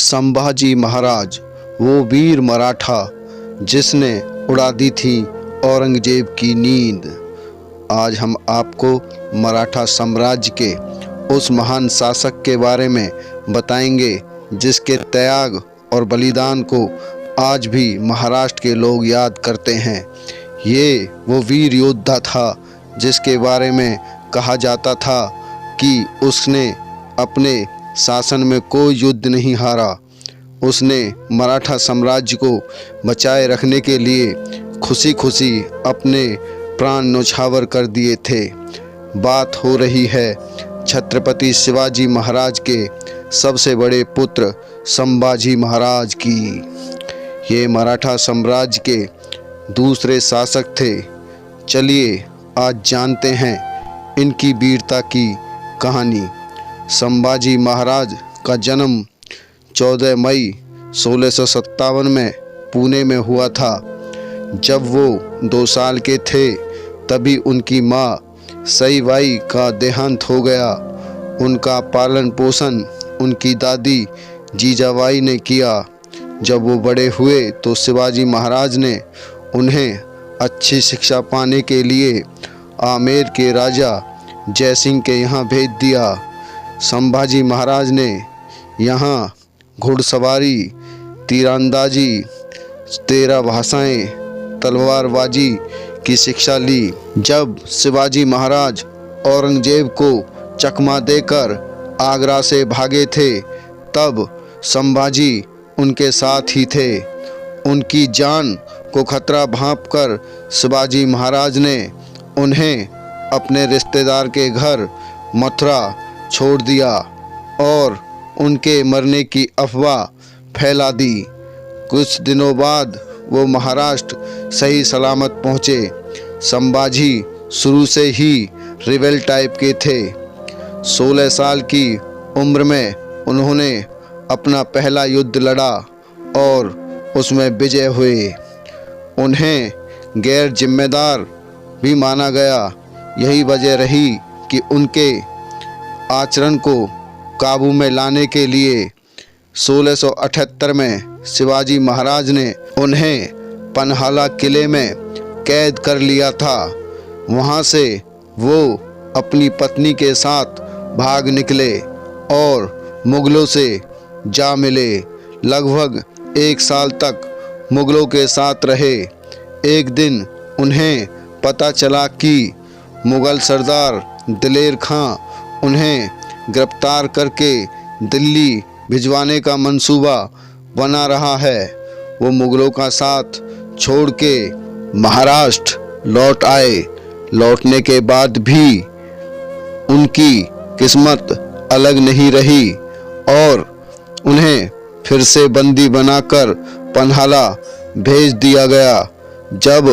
संभाजी महाराज, वो वीर मराठा जिसने उड़ा दी थी औरंगजेब की नींद। आज हम आपको मराठा साम्राज्य के उस महान शासक के बारे में बताएंगे जिसके त्याग और बलिदान को आज भी महाराष्ट्र के लोग याद करते हैं। ये वो वीर योद्धा था जिसके बारे में कहा जाता था कि उसने अपने शासन में कोई युद्ध नहीं हारा। उसने मराठा साम्राज्य को बचाए रखने के लिए खुशी खुशी अपने प्राण न्यौछावर कर दिए थे। बात हो रही है छत्रपति शिवाजी महाराज के सबसे बड़े पुत्र संभाजी महाराज की। ये मराठा साम्राज्य के दूसरे शासक थे। चलिए आज जानते हैं इनकी वीरता की कहानी। संभाजी महाराज का जन्म 14 मई 1657 में पुणे में हुआ था। जब वो 2 साल के थे तभी उनकी माँ सईबाई का देहांत हो गया। उनका पालन पोषण उनकी दादी जीजाबाई ने किया। जब वो बड़े हुए तो शिवाजी महाराज ने उन्हें अच्छी शिक्षा पाने के लिए आमेर के राजा जयसिंह के यहाँ भेज दिया। संभाजी महाराज ने यहाँ घुड़सवारी, तीरंदाजी, 13 भाषाएं, तलवारबाजी की शिक्षा ली। जब शिवाजी महाराज औरंगजेब को चकमा देकर आगरा से भागे थे तब संभाजी उनके साथ ही थे। उनकी जान को खतरा भांपकर शिवाजी महाराज ने उन्हें अपने रिश्तेदार के घर मथुरा छोड़ दिया और उनके मरने की अफवाह फैला दी। कुछ दिनों बाद वो महाराष्ट्र सही सलामत पहुँचे। संभाजी शुरू से ही रिबेल टाइप के थे। 16 साल की उम्र में उन्होंने अपना पहला युद्ध लड़ा और उसमें विजय हुए। उन्हें गैर जिम्मेदार भी माना गया। यही वजह रही कि उनके आचरण को काबू में लाने के लिए 1678 में शिवाजी महाराज ने उन्हें पन्हाला किले में कैद कर लिया था। वहां से वो अपनी पत्नी के साथ भाग निकले और मुगलों से जा मिले। लगभग 1 साल तक मुगलों के साथ रहे। एक दिन उन्हें पता चला कि मुगल सरदार दिलेर खां उन्हें गिरफ्तार करके दिल्ली भिजवाने का मंसूबा बना रहा है। वो मुगलों का साथ छोड़ के महाराष्ट्र लौट आए। लौटने के बाद भी उनकी किस्मत अलग नहीं रही और उन्हें फिर से बंदी बनाकर पन्हाला भेज दिया गया। जब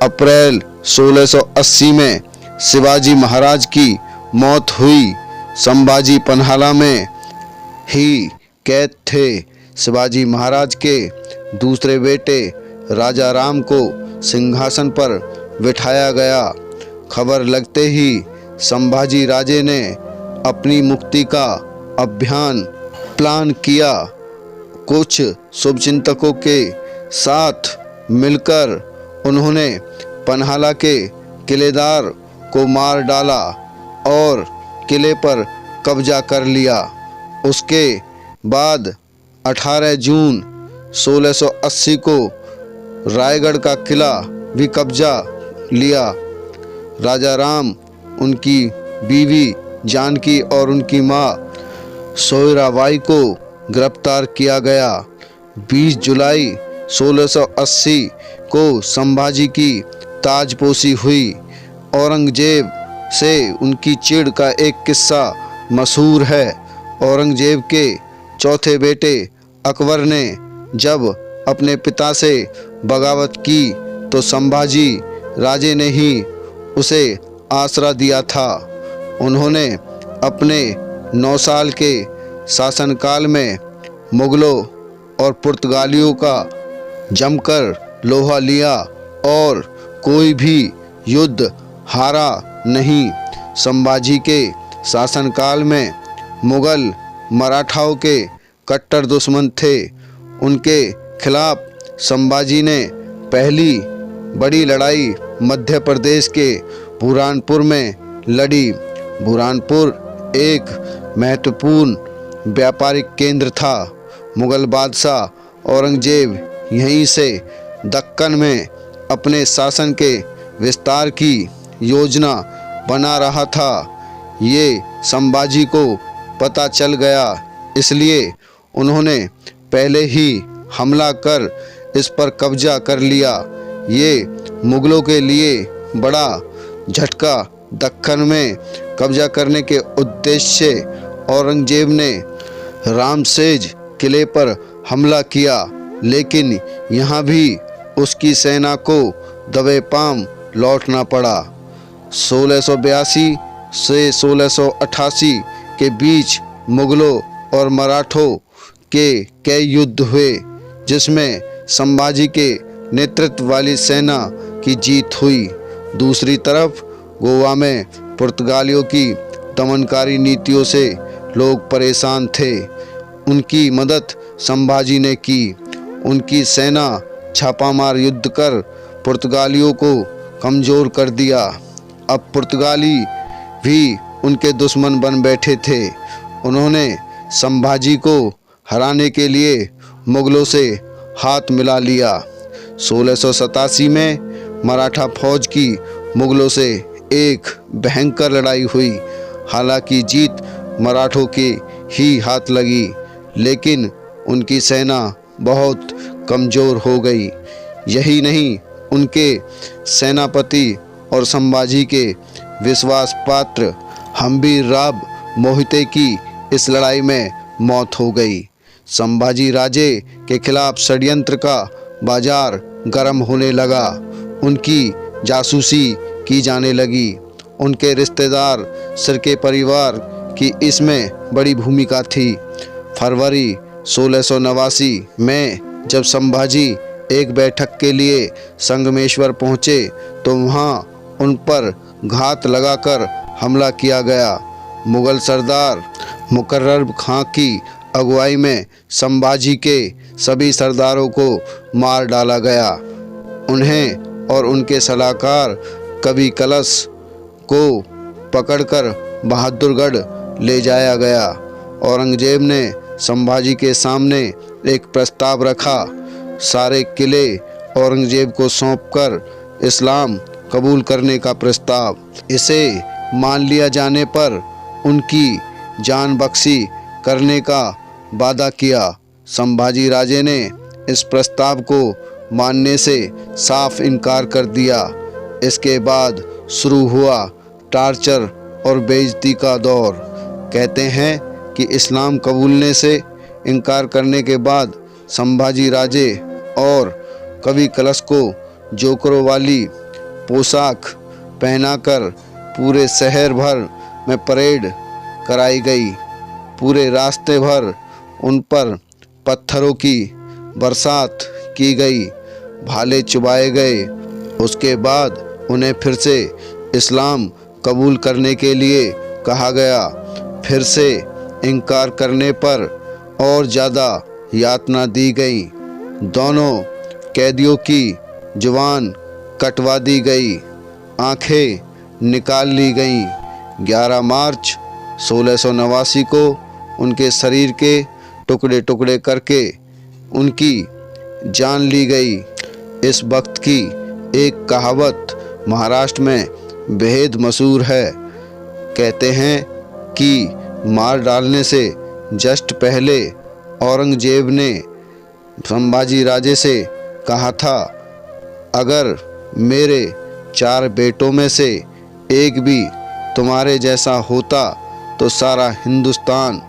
अप्रैल 1680 में शिवाजी महाराज की मौत हुई, संभाजी पन्हाला में ही कैद थे। शिवाजी महाराज के दूसरे बेटे राजा राम को सिंहासन पर बिठाया गया। खबर लगते ही संभाजी राजे ने अपनी मुक्ति का अभियान प्लान किया। कुछ शुभचिंतकों के साथ मिलकर उन्होंने पन्हाला के किलेदार को मार डाला और किले पर कब्जा कर लिया। उसके बाद 18 जून 1680 को रायगढ़ का किला भी कब्जा लिया। राजा राम, उनकी बीवी जानकी और उनकी माँ सोयराबाई को गिरफ्तार किया गया। 20 जुलाई 1680 को संभाजी की ताजपोशी हुई। औरंगजेब से उनकी चिढ़ का एक किस्सा मशहूर है। औरंगजेब के चौथे बेटे अकबर ने जब अपने पिता से बगावत की तो संभाजी राजे ने ही उसे आसरा दिया था। उन्होंने अपने 9 साल के शासनकाल में मुगलों और पुर्तगालियों का जमकर लोहा लिया और कोई भी युद्ध हारा नहीं। संभाजी के शासनकाल में मुगल मराठाओं के कट्टर दुश्मन थे। उनके खिलाफ संभाजी ने पहली बड़ी लड़ाई मध्य प्रदेश के बुरहानपुर में लड़ी। बुरहानपुर एक महत्वपूर्ण व्यापारिक केंद्र था। मुगल बादशाह औरंगजेब यहीं से दक्कन में अपने शासन के विस्तार की योजना बना रहा था। ये संभाजी को पता चल गया, इसलिए उन्होंने पहले ही हमला कर इस पर कब्जा कर लिया। ये मुगलों के लिए बड़ा झटका। दक्कन में कब्जा करने के उद्देश्य से औरंगजेब ने रामसेज किले पर हमला किया, लेकिन यहाँ भी उसकी सेना को दबे पांव लौटना पड़ा। 1682 से 1688 के बीच मुगलों और मराठों के कई युद्ध हुए, जिसमें संभाजी के नेतृत्व वाली सेना की जीत हुई। दूसरी तरफ गोवा में पुर्तगालियों की दमनकारी नीतियों से लोग परेशान थे। उनकी मदद संभाजी ने की। उनकी सेना छापामार युद्ध कर पुर्तगालियों को कमज़ोर कर दिया। अब पुर्तगाली भी उनके दुश्मन बन बैठे थे। उन्होंने संभाजी को हराने के लिए मुगलों से हाथ मिला लिया। 1687 में मराठा फौज की मुगलों से एक भयंकर लड़ाई हुई। हालांकि जीत मराठों के ही हाथ लगी, लेकिन उनकी सेना बहुत कमज़ोर हो गई। यही नहीं, उनके सेनापति और संभाजी के विश्वास पात्र हम्बीरराव मोहिते की इस लड़ाई में मौत हो गई। संभाजी राजे के खिलाफ षड्यंत्र का बाजार गर्म होने लगा। उनकी जासूसी की जाने लगी। उनके रिश्तेदार शिर्के परिवार की इसमें बड़ी भूमिका थी। फरवरी 1689 में जब संभाजी एक बैठक के लिए संगमेश्वर पहुंचे, तो वहां उन पर घात लगाकर हमला किया गया। मुगल सरदार मुकर्रर खां की अगुवाई में संभाजी के सभी सरदारों को मार डाला गया। उन्हें और उनके सलाहकार कवि कलश को पकड़कर बहादुरगढ़ ले जाया गया। औरंगजेब ने संभाजी के सामने एक प्रस्ताव रखा। सारे किले औरंगजेब को सौंपकर इस्लाम कबूल करने का प्रस्ताव। इसे मान लिया जाने पर उनकी जान बख्शी करने का वादा किया। संभाजी राजे ने इस प्रस्ताव को मानने से साफ इनकार कर दिया। इसके बाद शुरू हुआ टार्चर और बेइज्जती का दौर। कहते हैं कि इस्लाम कबूलने से इनकार करने के बाद संभाजी राजे और कवि कलश को जोकरों वाली पोशाक पहनाकर पूरे शहर भर में परेड कराई गई। पूरे रास्ते भर उन पर पत्थरों की बरसात की गई, भाले चुभाए गए। उसके बाद उन्हें फिर से इस्लाम कबूल करने के लिए कहा गया। फिर से इनकार करने पर और ज़्यादा यातना दी गई। दोनों कैदियों की जुबान कटवा दी गई, आंखें निकाल ली गईं। 11 मार्च 1689 को उनके शरीर के टुकड़े टुकड़े करके उनकी जान ली गई। इस वक्त की एक कहावत महाराष्ट्र में बेहद मशहूर है। कहते हैं कि मार डालने से जस्ट पहले औरंगजेब ने संभाजी राजे से कहा था, अगर मेरे 4 बेटों में से एक भी तुम्हारे जैसा होता तो सारा हिंदुस्तान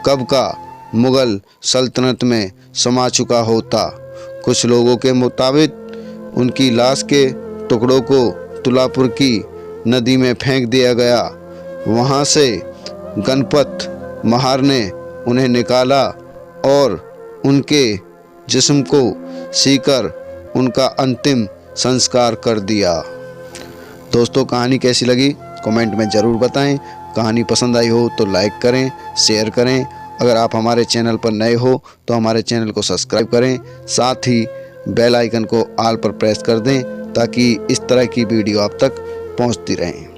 कब का मुगल सल्तनत में समा चुका होता। कुछ लोगों के मुताबिक उनकी लाश के टुकड़ों को तुलापुर की नदी में फेंक दिया गया। वहां से गणपत महार ने उन्हें निकाला और उनके जिस्म को सीकर उनका अंतिम संस्कार कर दिया। दोस्तों, कहानी कैसी लगी कमेंट में ज़रूर बताएं। कहानी पसंद आई हो तो लाइक करें, शेयर करें अगर आप हमारे चैनल पर नए हो तो हमारे चैनल को सब्सक्राइब करें, साथ ही बेल आइकन को ऑल पर प्रेस कर दें ताकि इस तरह की वीडियो आप तक पहुंचती रहें।